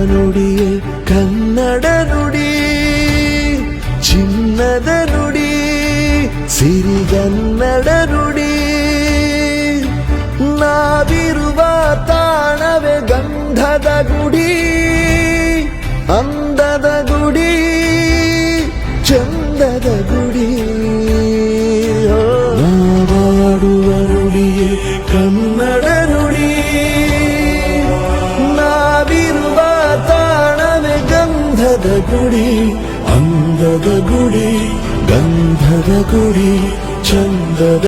ನುಡಿಯೇ ಕನ್ನಡ ನುಡಿ, ಚಿನ್ನದ ನುಡಿ, ಸಿರಿಗನ್ನಡ ನುಡಿ. ನಾವಿರುವ ತಾಣವೇ ಗಂಧದ ಗುಡಿ, ಅಂದದ ಗುಡಿ, ಚಂದದ ಗುಡಿ. ನಾವಾಡುವ ನುಡಿಯೇ ಕನ್ನಡ ನುಡಿ, ನಾವಿರುವ ತಾಣವೇ ಗಂಧದ ಗುಡಿ, ಅಂದದ ಗುಡಿ, ಗಂಧದ ಗುಡಿ, ಚಂದದ